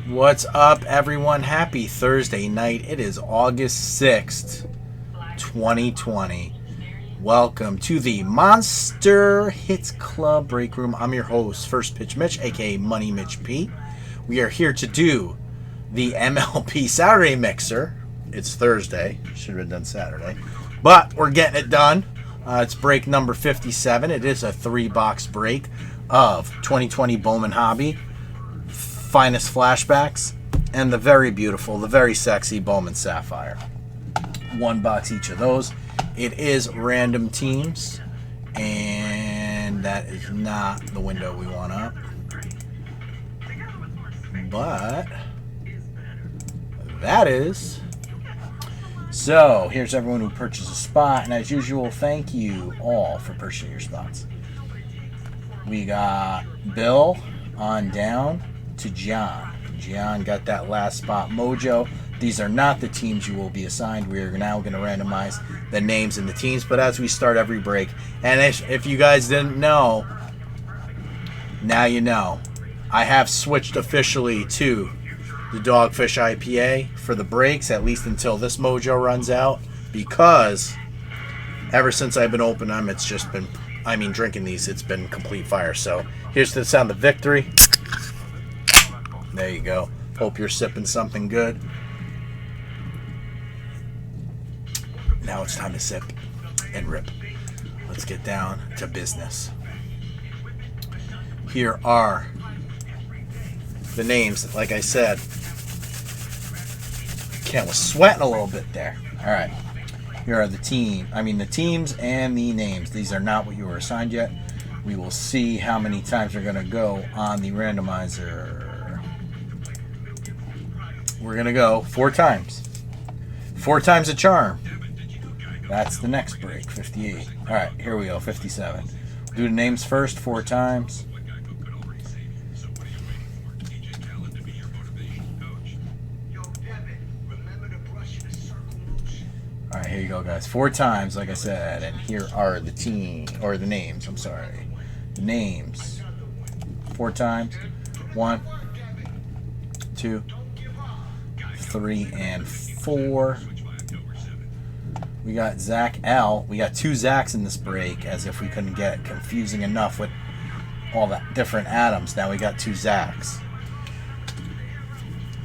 What's up, everyone? Happy Thursday night. It is August 6th, 2020. Welcome to the Monster Hits Club Break Room. I'm your host, First Pitch Mitch, aka Money Mitch Pete. We are here to do the MLB Saturday Mixer. It's Thursday. Should have been done Saturday. But we're getting it done. It's break number 57. It is a 3-box break of 2020 Bowman Hobby, Finest Flashbacks, and the very beautiful, the very sexy Bowman Sapphire. 1 box each of those. It is random teams, and that is not the window we want up. But that is. So here's everyone who purchased a spot, and as usual, thank you all for purchasing your spots. We got Bill on down to John. John got that last spot mojo. These are not the teams you will be assigned. We are now going to randomize the names and the teams, but as we start every break, and if you guys didn't know, now you know. I have switched officially to the Dogfish IPA for the breaks, at least until this mojo runs out, because ever since I've been opening them, it's just been, drinking these, it's been complete fire. So here's the sound of victory. There you go. Hope you're sipping something good. Now it's time to sip and rip. Let's get down to business. Here are the names. Like I said, Ken was sweating a little bit there. All right. Here are the teams and the names. These are not what you were assigned yet. We will see how many times we're going to go on the randomizer. We're going to go 4 times. 4 times a charm. That's the next break, 58. All right, here we go, 57. Do the names first, 4 times. All right, here you go, guys. 4 times, like I said, and here are the names. I'm sorry, the names. 4 times. 1, 2, 3, and 4. We got Zach L. We got 2 Zachs in this break, as if we couldn't get confusing enough with all that different Adams. Now we got 2 Zachs.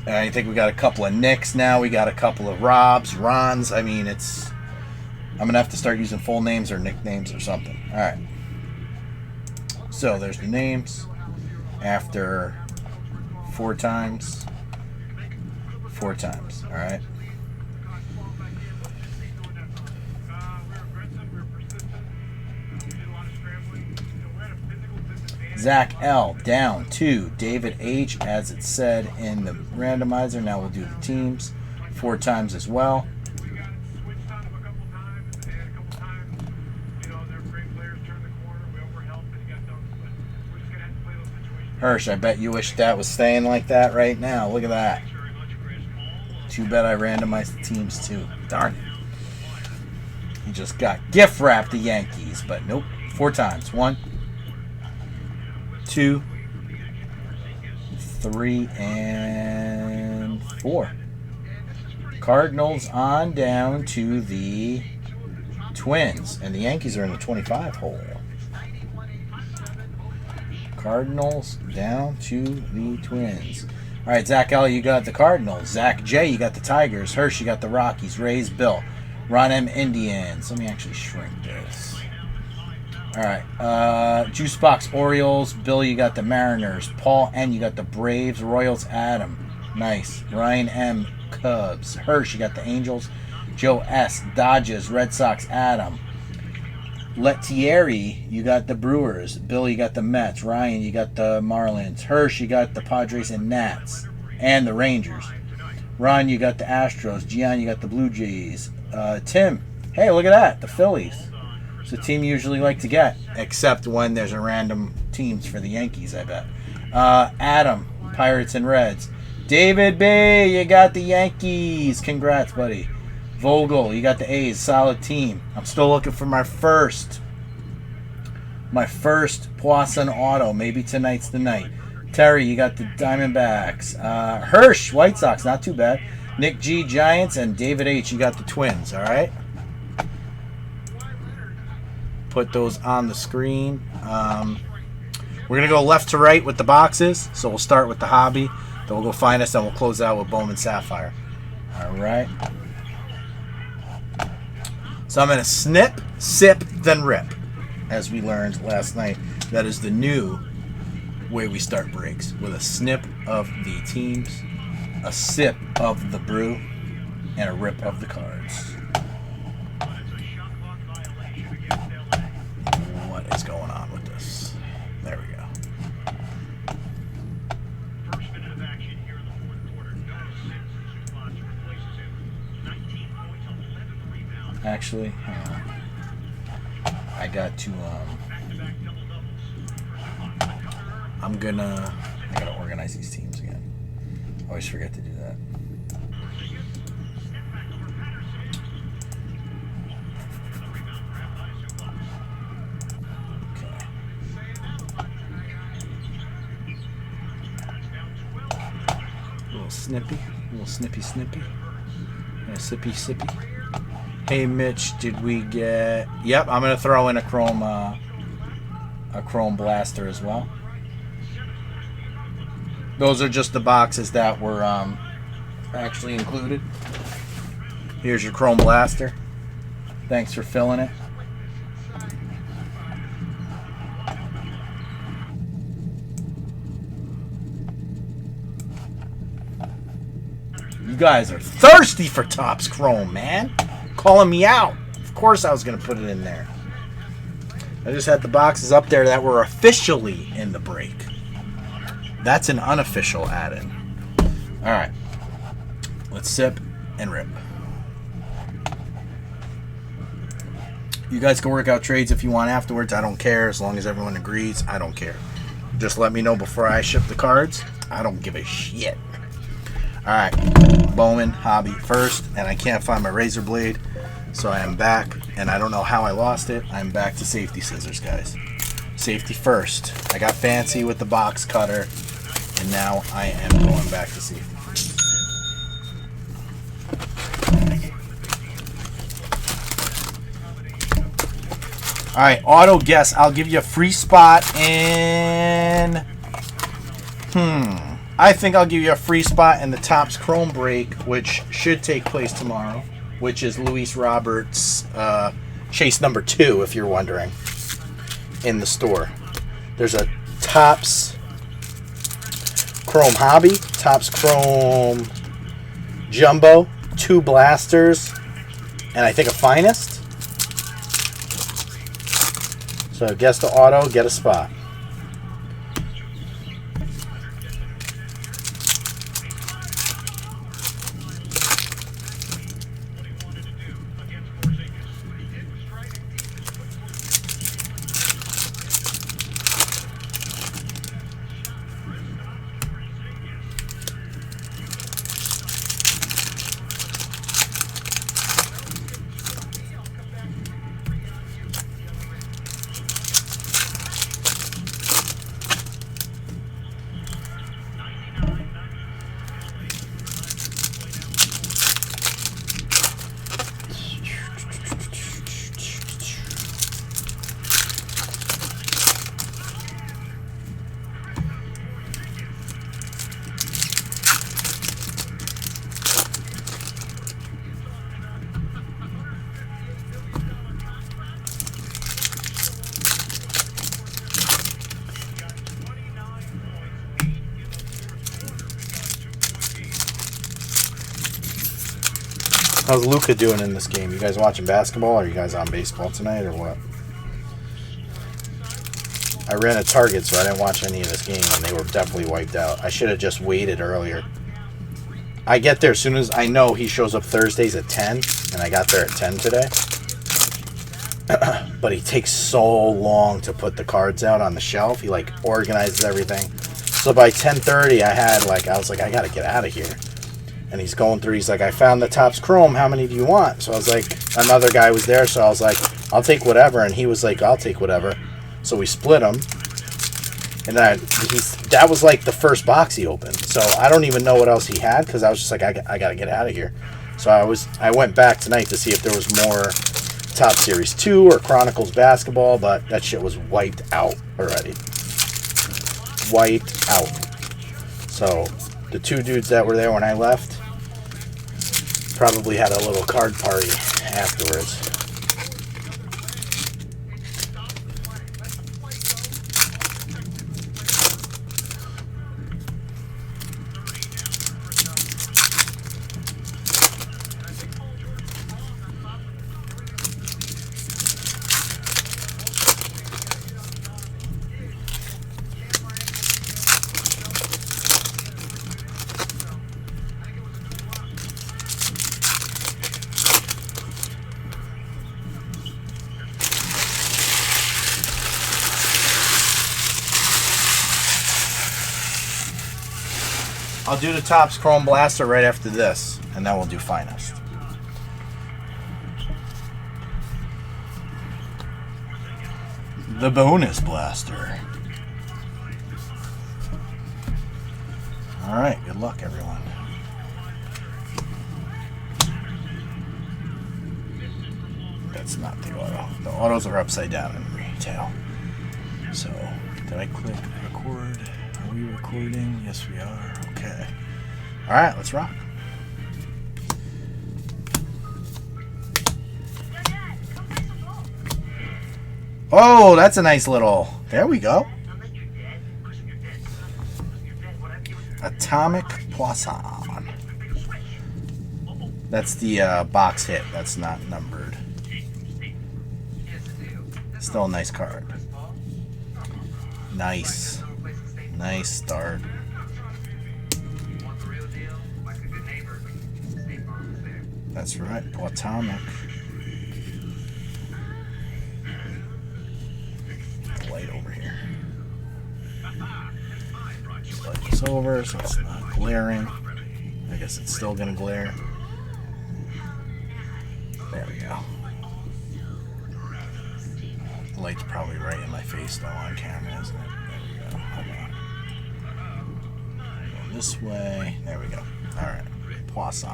And I think we got a couple of Nicks now. We got a couple of Robs, Rons. I'm going to have to start using full names or nicknames or something. All right. So there's the names. After 4 times. 4 times. All right. Zach L. down to David H. as it said in the randomizer. Now we'll do the teams 4 times as well. Hirsch, I bet you wish that was staying like that right now. Look at that. Too bad I randomized the teams too. Darn it. He just got gift wrapped the Yankees, but nope. 4 times. 1, 2, 3, and 4. Cardinals on down to the Twins, and the Yankees are in the 25 hole. Cardinals down to the Twins. All right, Zach L., you got the Cardinals. Zach J., you got the Tigers. Hirsch, you got the Rockies. Rays, Bill. Ron M., Indians. Let me actually shrink this. All right. Juicebox, Orioles. Bill, you got the Mariners. Paul N., you got the Braves. Royals, Adam. Nice. Ryan M., Cubs. Hirsch, you got the Angels. Joe S., Dodgers. Red Sox, Adam. Lettieri, you got the Brewers. Bill, you got the Mets. Ryan, you got the Marlins. Hirsch, you got the Padres and Nats. And the Rangers. Ron, you got the Astros. Gian, you got the Blue Jays. Tim, hey, look at that. The Phillies. It's a team you usually like to get, except when there's a random teams for the Yankees, I bet. Adam, Pirates and Reds. David B., you got the Yankees. Congrats, buddy. Vogel, you got the A's. Solid team. I'm still looking for my first Poisson auto. Maybe tonight's the night. Terry, you got the Diamondbacks. Hirsch, White Sox, not too bad. Nick G, Giants, and David H, you got the Twins, all right? Put those on the screen. We're going to go left to right with the boxes. So we'll start with the hobby. Then we'll go Finest, and we'll close out with Bowman Sapphire. All right. So I'm going to snip, sip, then rip. As we learned last night, that is the new way we start breaks, with a snip of the teams, a sip of the brew, and a rip of the cards. What is going on with this? There we go. Actually, hang on. I got to I gotta organize these teams again. I always forget to do that. Okay. A little snippy, and a sippy. Hey Mitch, did we get? Yep, I'm gonna throw in a chrome blaster as well. Those are just the boxes that were actually included. Here's your chrome blaster. Thanks for filling it. You guys are thirsty for Topps Chrome, man. Calling me out. Of course I was going to put it in there. I just had the boxes up there that were officially in the break. That's an unofficial add-in. All right. Let's sip and rip. You guys can work out trades if you want afterwards. I don't care. As long as everyone agrees, I don't care. Just let me know before I ship the cards. I don't give a shit. All right. Bowman hobby first, and I can't find my razor blade, so I am back, and I don't know how I lost it. I'm back to safety scissors, guys. Safety first. I got fancy with the box cutter, and now I am going back to safety first. All right, auto guess. I'll give you a free spot in... I think I'll give you a free spot in the Topps Chrome break, which should take place tomorrow, which is Luis Roberts chase number 2, if you're wondering, in the store. There's a Topps Chrome Hobby, Topps Chrome Jumbo, 2 blasters, and I think a Finest. So guess the auto, get a spot. How's Luka doing in this game? You guys watching basketball, or are you guys on baseball tonight, or what? I ran a Target, so I didn't watch any of this game, and they were definitely wiped out. I should have just waited earlier. I get there as soon as I know he shows up Thursdays at 10, and I got there at 10 today. But he takes so long to put the cards out on the shelf. He, like, organizes everything. So by 10:30, I was like, I got to get out of here. And he's going through, he's like, I found the Topps Chrome, how many do you want? So I was like, another guy was there, so I was like, I'll take whatever. And he was like, I'll take whatever. So we split them. And then that was like the first box he opened. So I don't even know what else he had because I was just like, I got to get out of here. So I went back tonight to see if there was more Top Series 2 or Chronicles basketball, but that shit was wiped out already. Wiped out. So the two dudes that were there when I left probably had a little card party afterwards. I'll do the Topps Chrome Blaster right after this, and then we'll do Finest. The bonus blaster. Alright, good luck everyone. That's not the auto. The autos are upside down in retail. So, did I click record? Are we recording? Yes, we are. Okay. Alright, let's rock. Oh, that's a nice little... There we go. Atomic Poisson. That's the box hit. That's not numbered. Still a nice card. Nice. Nice start. That's right, Atomic. Light over here. Slide this over so it's not glaring. I guess it's still gonna glare. There we go. The light's probably right in my face though on camera, isn't it? There we go. Hold on. Go this way. There we go. Alright. Poisson.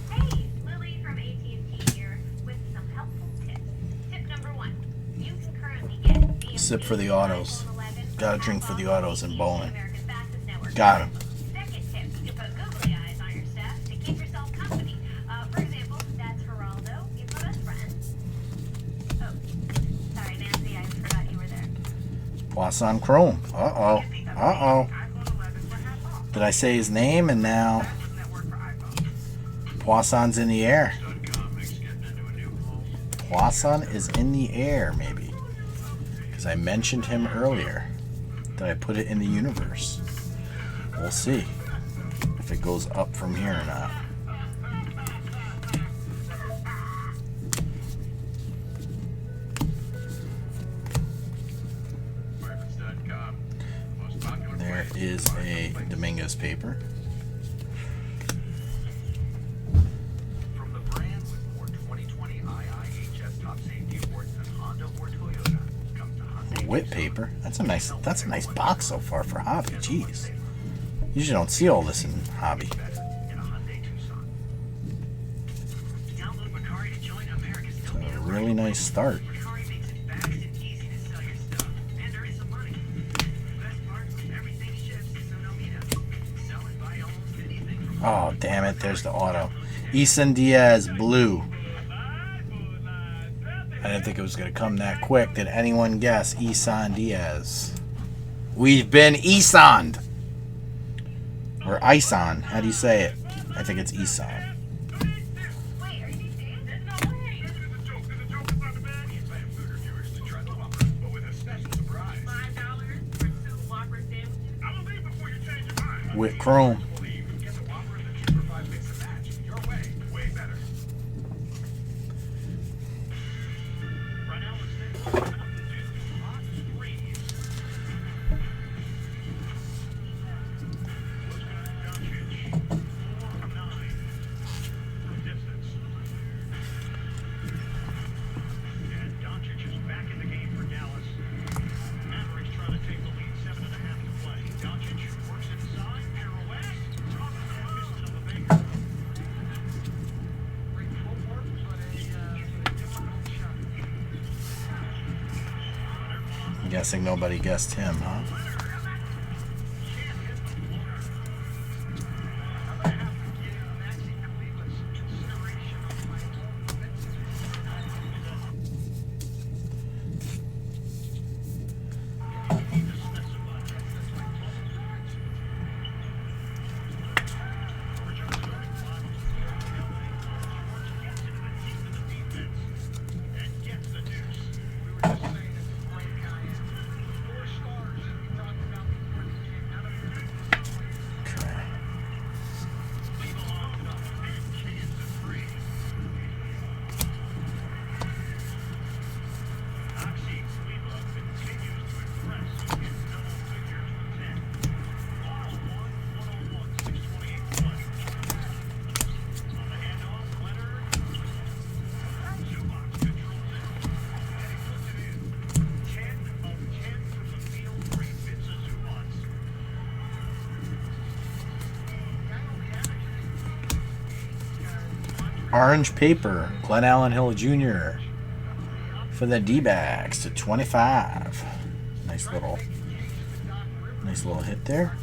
Hey, Lily from AT&T here with some helpful tips. Tip number 1. You can currently get DMV Sip for the autos. iPhone 11 Gotta drink for the autos in bowling. America's fastest network. Got him. Second tip, you can put googly eyes on your stuff to keep yourself company. For example, that's Geraldo. He's my best friend. Oh, sorry, Nancy, I forgot you were there. Poisson Chrome. Uh-oh. Uh-oh. Did I say his name? And now Poisson's in the air. Poisson is in the air, maybe. Because I mentioned him earlier. Did I put it in the universe? We'll see if it goes up from here or not. There is a Dominguez paper. From the brand with more 2020 IIHS Top Safety Awards than Honda or Toyota comes the Hyundai Whip paper. That's a nice box so far for hobby. Jeez. Usually don't see all this in hobby. in a Hyundai Tucson. Download Mercari to join America's A really nice start. Mercari makes it fast and easy to sell your stuff, and there is some money. Best part, everything ships, so no meetup. Sell and buy almost anything from Oh, damn it. There's the auto. Isan Diaz, blue. I didn't think it was going to come that quick. Did anyone guess Isan Diaz? We've been Isan'd. Or Isan. How do you say it? I think it's Isan. Wait, are you serious? There's no way. There's a joke is not a bad. We invite food reviewers to try the Whopper, but with a special surprise. $5 for 2 Whopper sandwiches. I will leave before you change your mind. With Chrome. Believe, get the Whopper and the cheaper 5 mix and match. Your way, way better. Right now, let's take hot screens. And Doncic is back in the game for Dallas. Mavericks trying to guessing nobody guessed him, huh? Orange paper, Glenn Allen Hill Jr. for the D-backs to 25. Nice little hit there.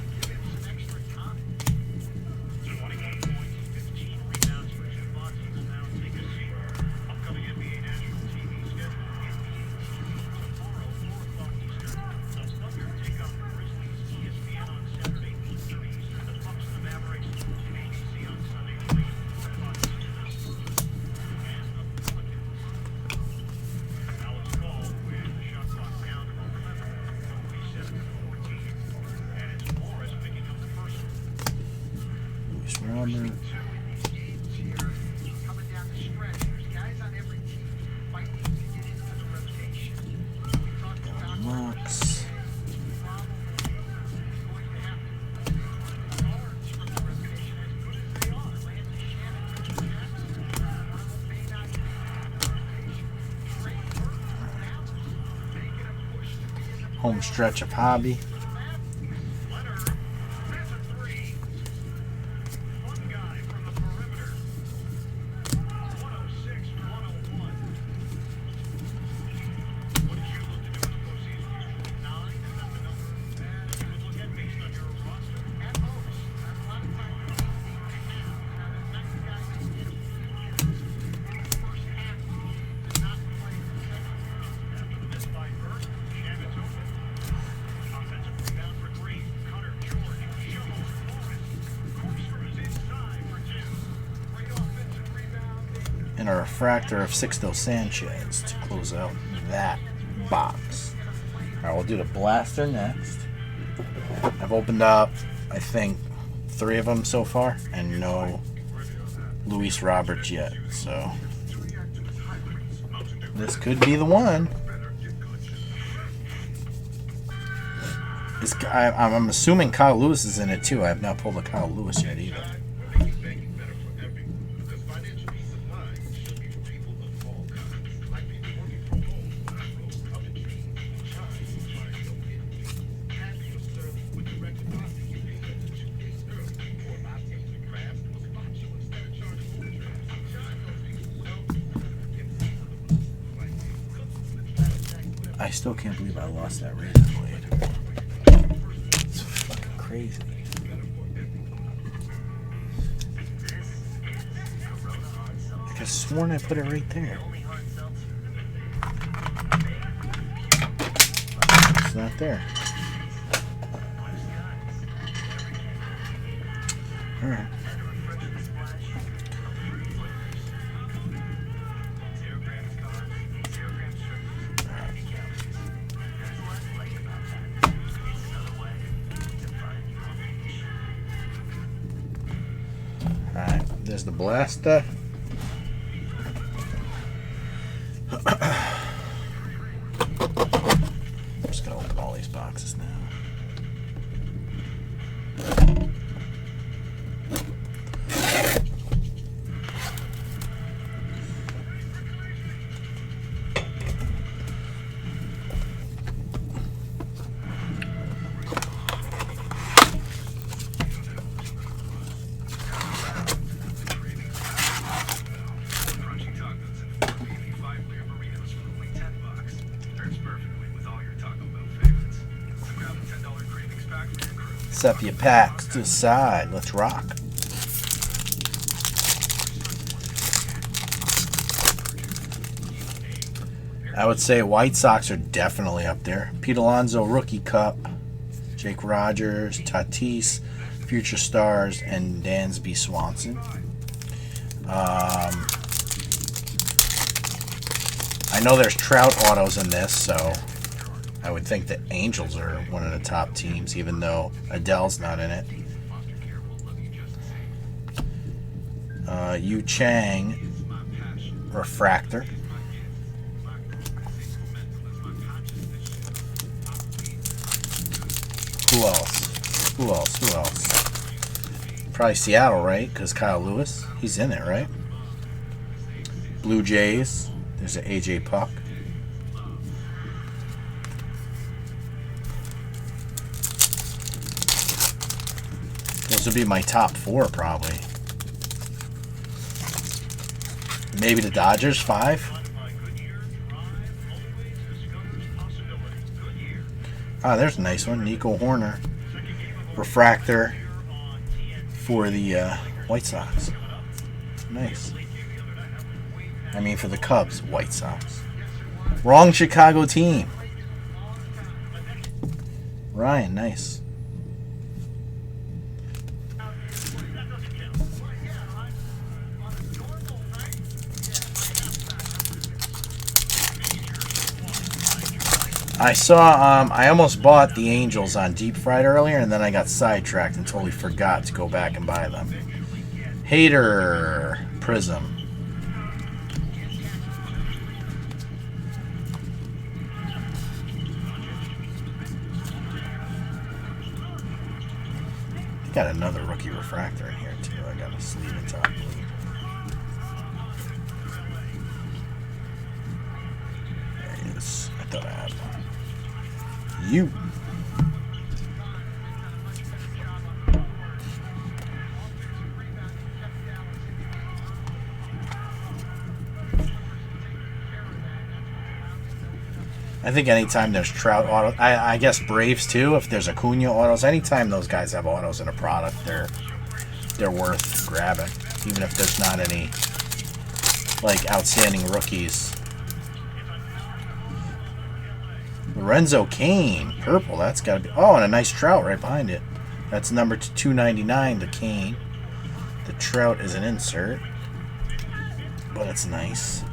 Robert. Lux. Home stretch of hobby. And a refractor of Sixto Sanchez to close out that box. Alright, we'll do the blaster next. I've opened up, I think, 3 of them so far, and no Luis Roberts yet, so this could be the one. I'm assuming Kyle Lewis is in it too. I have not pulled a Kyle Lewis yet either. I still can't believe I lost that razor blade. It's fucking crazy. I could have sworn I put it right there. It's not there. Alright. There's the blaster. I'm just gonna open all these boxes now. Sepia packs to the side. Let's rock. I would say White Sox are definitely up there. Pete Alonso Rookie Cup, Jake Rogers, Tatis, Future Stars, and Dansby Swanson. I know there's Trout autos in this, so I would think the Angels are one of the top teams, even though Adele's not in it. Yu Chang Refractor. Who else? Who else? Who else? Probably Seattle, right? Because Kyle Lewis, he's in it, right? Blue Jays. There's an AJ Puck. Those would be my top 4, probably. Maybe the Dodgers, 5. Ah, there's a nice one. Nico Horner. Refractor for the White Sox. Nice. I mean, for the Cubs, White Sox. Wrong Chicago team. Ryan, nice. I saw, I almost bought the Angels on Deep Fried earlier, and then I got sidetracked and totally forgot to go back and buy them. Hater Prism. Got another rookie refractor in here too. I got a sleeve and top blue. There he is. I thought I had one. You. I think anytime there's Trout auto, I guess Braves too. If there's Acuna autos, anytime those guys have autos in a product, they're worth grabbing, even if there's not any like outstanding rookies. Lorenzo Cain, purple. That's got to be. Oh, and a nice Trout right behind it. That's number 299. The Cain. The Trout is an insert, but it's nice.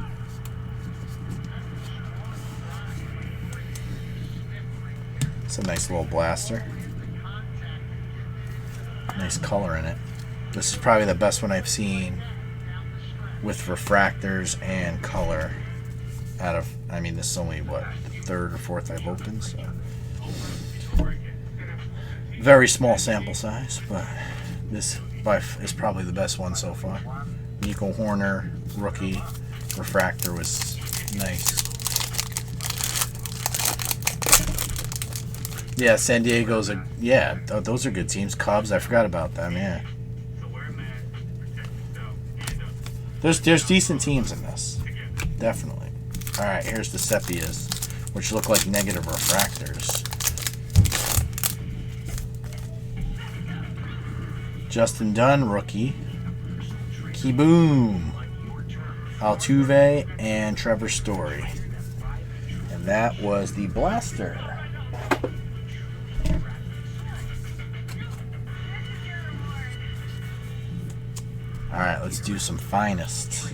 It's a nice little blaster. Nice color in it. This is probably the best one I've seen with refractors and color out of, I mean, this is only, what, the 3rd or 4th I've opened, so. Very small sample size, but this is probably the best one so far. Nico Horner, rookie, refractor was nice. Yeah, San Diego's a, yeah, those are good teams. Cubs, I forgot about them, yeah. There's decent teams in this. Definitely. Alright, here's the Sepias, which look like negative refractors. Justin Dunn, rookie. Kieboom. Altuve and Trevor Story. And that was the blaster. Alright, let's do some finest.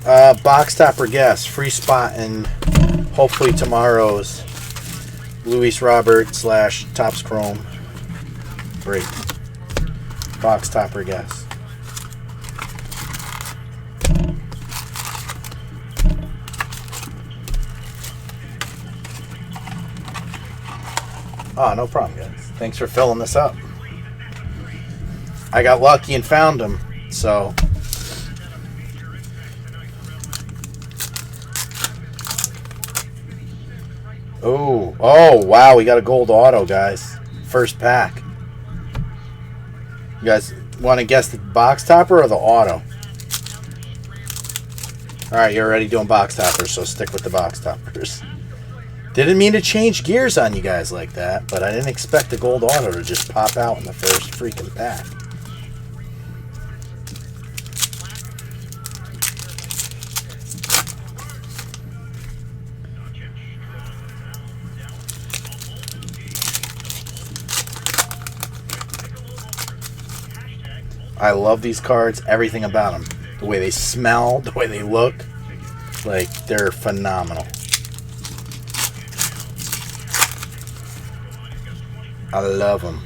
Alright. Box topper guess. Free spot in hopefully tomorrow's Luis Robert / Topps Chrome break. Box topper guess. Oh, no problem, guys. Thanks for filling this up. I got lucky and found them, so. Oh, wow. We got a gold auto, guys. First pack. You guys want to guess the box topper or the auto? All right, you're already doing box toppers, so stick with the box toppers. Didn't mean to change gears on you guys like that, but I didn't expect the gold auto to just pop out in the first freaking pack. I love these cards, everything about them. The way they smell, the way they look. Like, they're phenomenal. I love them.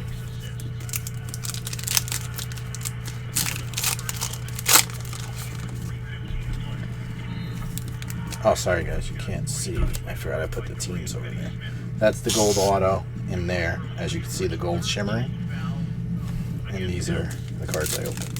Oh, sorry guys, you can't see. I forgot I put the teams over there. That's the gold auto in there. As you can see, the gold shimmering. And these are the cards I opened.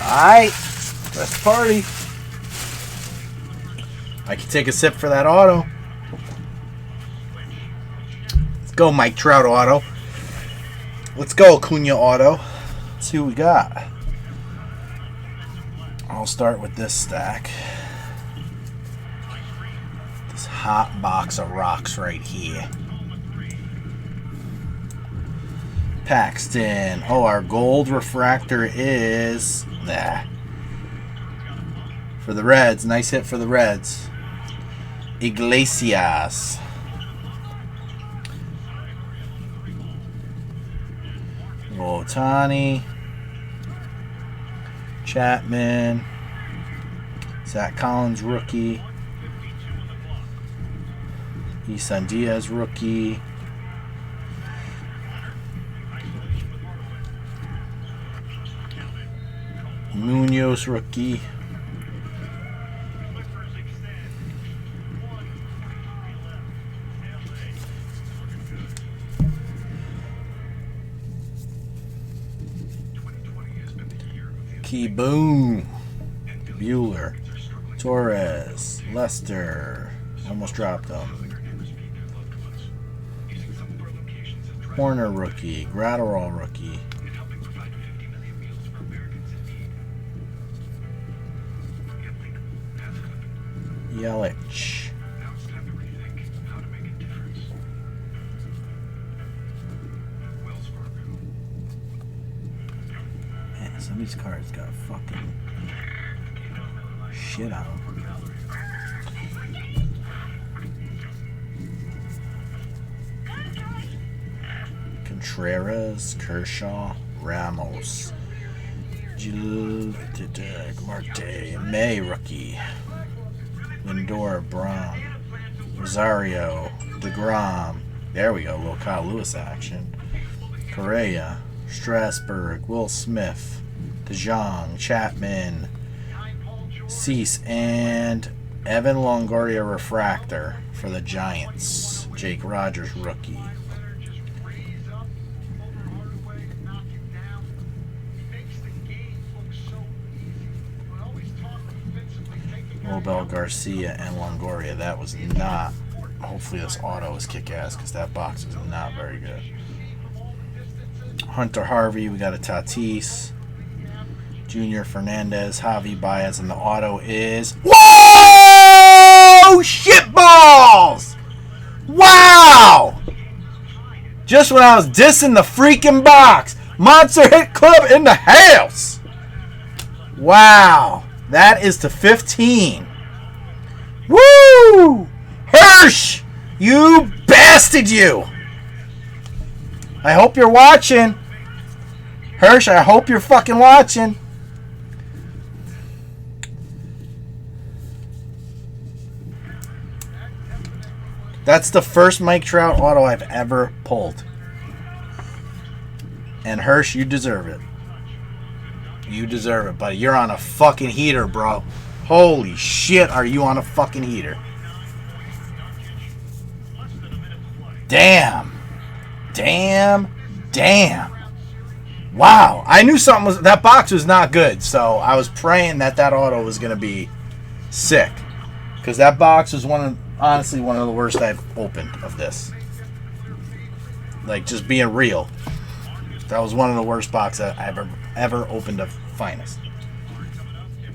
Alright, let's party. I can take a sip for that auto. Let's go, Mike Trout auto. Let's go, Acuna auto. Let's see what we got. I'll start with this stack. This hot box of rocks right here. Paxton. Oh, our gold refractor is there. For the Reds. Nice hit for the Reds. Iglesias. Ohtani. Chapman. Zach Collins rookie. Isan Diaz rookie. Munoz rookie. Key Boom. Bueller. Torres. Lester. Almost dropped them. Horner rookie. Gratterall rookie. Yelich. Man, some of these cards got fucking shit on them. Contreras, Kershaw, Ramos, Marte, May rookie. Lindor, Braun, Rosario, DeGrom. There we go, a little Kyle Lewis action. Correa, Strasburg, Will Smith, DeJong, Chapman, Cease, and Evan Longoria refractor for the Giants. Jake Rogers rookie. Nobel, Garcia, and Longoria. That was not. Hopefully this auto is kick-ass because that box is not very good. Hunter Harvey. We got a Tatis. Junior Fernandez, Javi Baez, and the auto is... Whoa! Shitballs! Wow! Just when I was dissing the freaking box. Monster Hit Club in the house! Wow. That is to 15. Woo! Hirsch! You bastard you! I hope you're watching. Hirsch, I hope you're fucking watching. That's the first Mike Trout auto I've ever pulled. And Hirsch, you deserve it. You deserve it, buddy. You're on a fucking heater, bro. Holy shit, are you on a fucking heater? Damn. Damn. Damn. Wow. I knew something was... That box was not good, so I was praying that auto was going to be sick. Because that box was honestly one of the worst I've opened of this. Like, just being real. That was one of the worst boxes I've ever opened of Finest.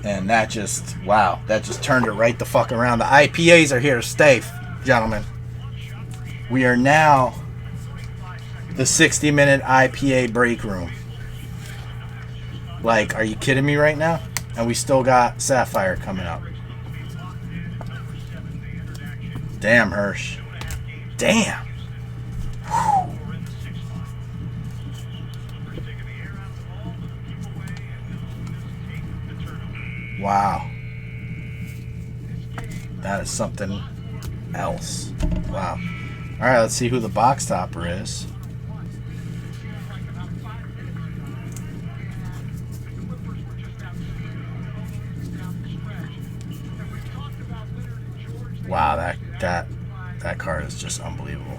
And that just, wow, that just turned it right the fuck around. The IPAs are here to stay, gentlemen. We are now the 60-minute IPA break room. Like, are you kidding me right now? And we still got Sapphire coming up. Damn, Hirsch. Damn. Whew. Wow. That is something else. Wow. Alright, let's see who the box topper is. Wow, that card is just unbelievable.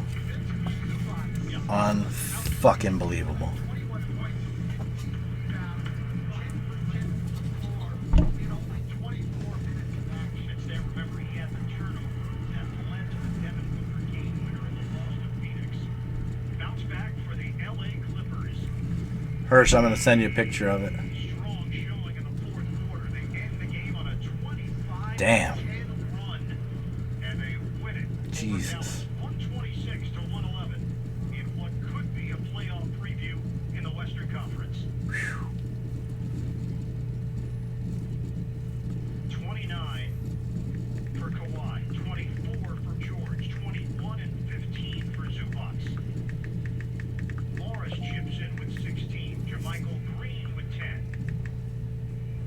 Unfucking believable. Hirsch, I'm going to send you a picture of it. Damn. Jesus. 126 to 111 in what could be a playoff preview in the Western Conference. 29 for Kawhi, 24 for George, 21 and 15 for Zubac. Morris chips in with 16, JaMychal Green with 10.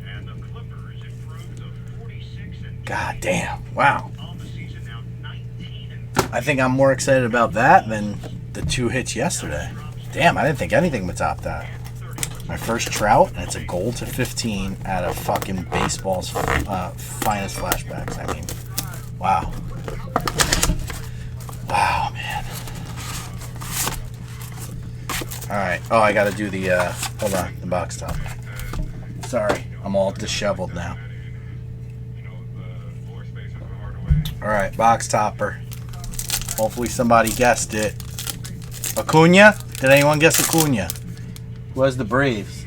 And the Clippers improved to 46 and God damn. Wow. on the season now 19 and I think I'm more excited about that than the 2 hits yesterday. Damn, I didn't think anything would top that. My first Trout, and it's a gold to 15 out of fucking baseball's finest flashbacks. I mean, wow. Wow, man. Alright. Oh, I gotta do the, hold on, the box top. Sorry, I'm all disheveled now. Alright, box topper. Hopefully somebody guessed it. Acuna? Did anyone guess Acuna? Who has the Braves?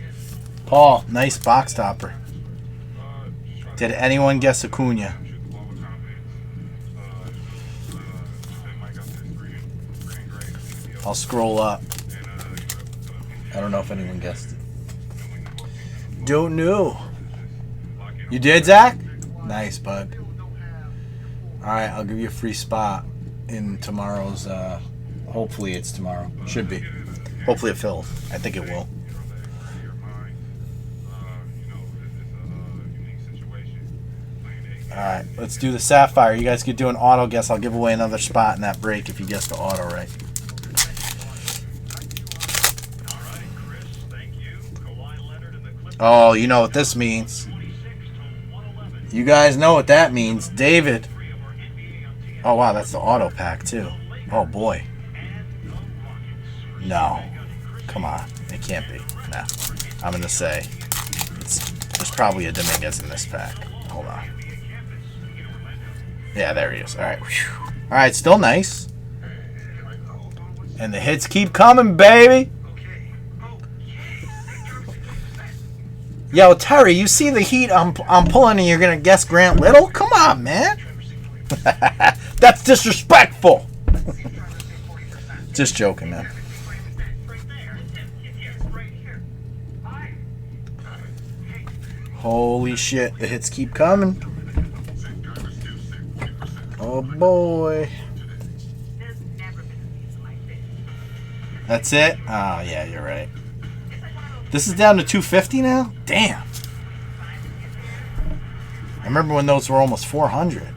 Paul, nice box topper. Did anyone guess Acuna? I'll scroll up. I don't know if anyone guessed it. Don't know. You did, Zach? Nice, bud. Alright, I'll give you a free spot in tomorrow's, hopefully it's tomorrow. Should be. Hopefully it fills. I think it will. Alright, let's do the Sapphire. You guys could do an auto guess. I'll give away another spot in that break if you guess the auto right. Oh, you know what this means. You guys know what that means. David. Oh, wow, that's the auto pack, too. Oh, boy. No. Come on. It can't be. No. I'm going to say there's probably a Dominguez in this pack. Hold on. Yeah, there he is. All right. Whew. All right, still nice. And the hits keep coming, baby. Yo, Terry, you see the heat I'm pulling and you're going to guess Grant Little? Come on, man. That's disrespectful. Just joking, man. Holy shit, the hits keep coming. Oh boy. That's it? Oh, yeah, you're right. This is down to 250 now? Damn. I remember when those were almost 400.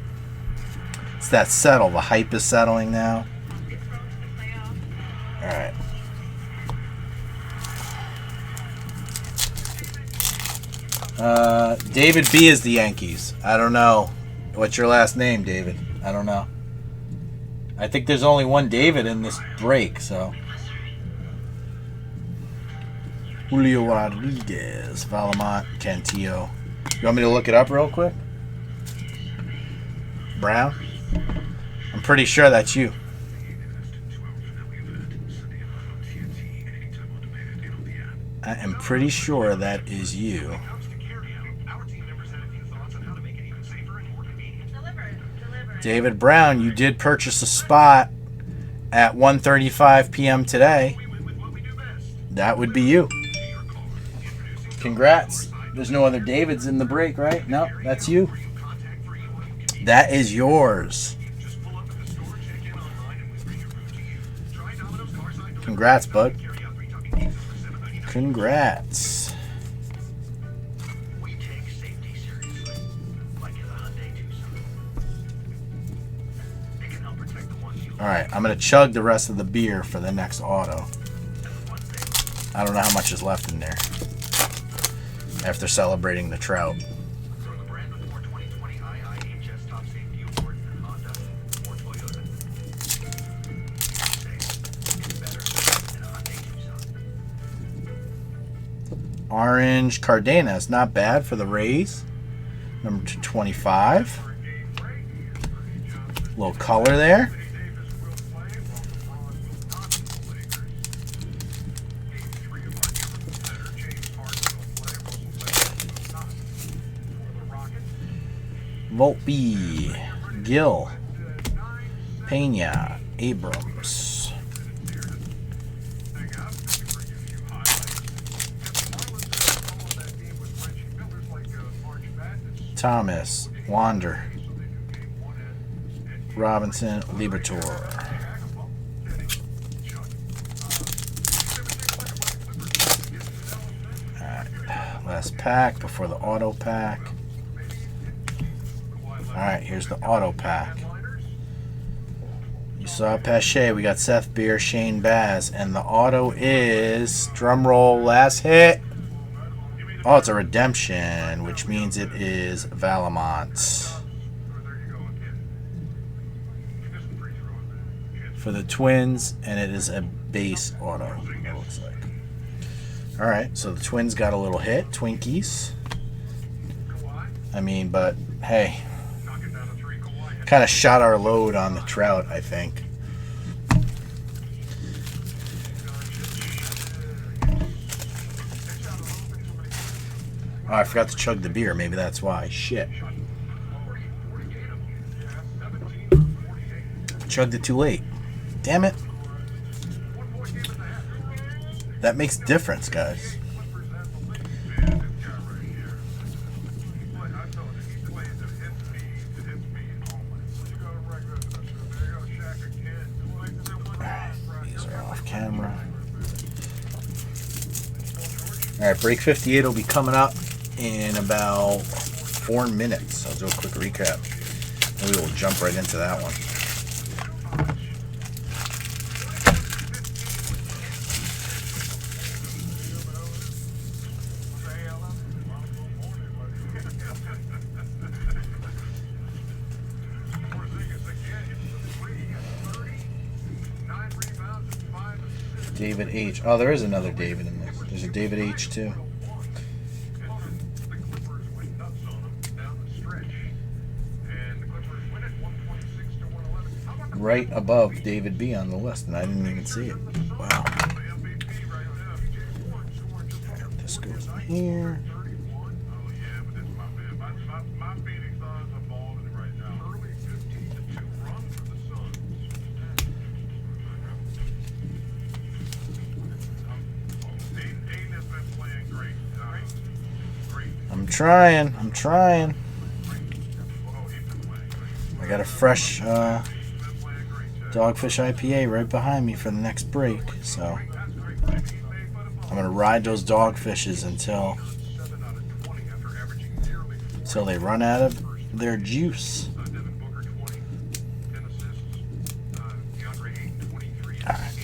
It's that settle. The hype is settling now. Alright. David B is the Yankees. I don't know. What's your last name, David? I don't know. I think there's only one David in this break, so. Julio Rodriguez, Valamont, Cantillo. You want me to look it up real quick? Brown? I'm pretty sure that's you. I am pretty sure that is you. David Brown, you did purchase a spot at 1:35 p.m. today. That would be you. Congrats. There's no other Davids in the break, right? No, that's you. That is yours. Congrats, bud. Congrats. Alright, I'm going to chug the rest of the beer for the next auto. I don't know how much is left in there after celebrating the Trout. Orange Cardenas, not bad for the Rays. Number 225. A little color there. Volpe, Gill, Pena, Abrams. Thomas, Wander, Robinson, Liberatore. Alright, last pack before the auto pack. Alright, here's the auto pack. You saw Pache, we got Seth Beer, Shane Baz, and the auto is, drum roll, last hit. Oh, it's a redemption, which means it is Valamont. For the Twins, and it is a base auto, it looks like. Alright, so the Twins got a little hit, Twinkies. I mean, but, hey. Kind of shot our load on the Trout, I think. Oh, I forgot to chug the beer. Maybe that's why. Shit. Chugged it too late. Damn it. That makes a difference, guys. Camera. Alright, break 58 will be coming up in about 4 minutes. I'll do a quick recap. And we will jump right into that one. David H. Oh, there is another David in this. There's a David H. too. Right above David B. on the list, and I didn't even see it. Wow. This goes in here. I'm trying. I got a fresh Dogfish IPA right behind me for the next break, so I'm gonna ride those dogfishes until they run out of their juice. Alright.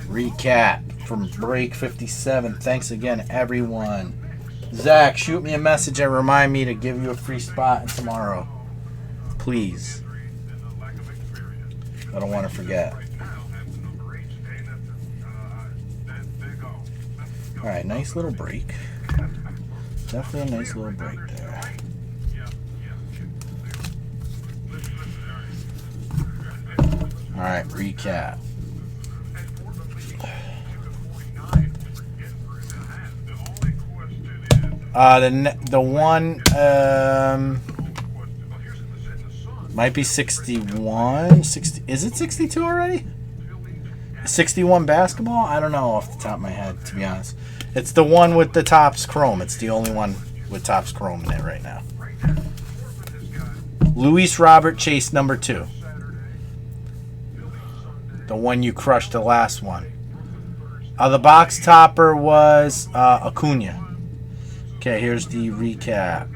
Recap from break 57. Thanks again, everyone. Zach, shoot me a message and remind me to give you a free spot tomorrow. Please. I don't want to forget. Alright, nice little break. Definitely a nice little break there. Alright, recap. The one might be 61. 60, is it 62 already? 61 basketball? I don't know off the top of my head, to be honest. It's the one with the Topps Chrome. It's the only one with Topps Chrome in it right now. Luis Robert Chase number 2. The one you crushed, the last one. The box topper was Acuna. Okay, here's the recap.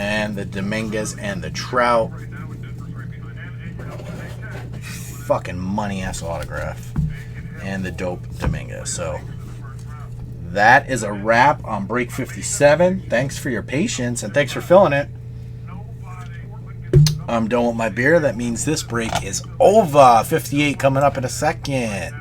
And the Dominguez and the Trout. Fucking money ass autograph. And the dope Dominguez. So that is a wrap on break 57. Thanks for your patience and thanks for filling it. I'm done with my beer. That means this break is over. 58 coming up in a second.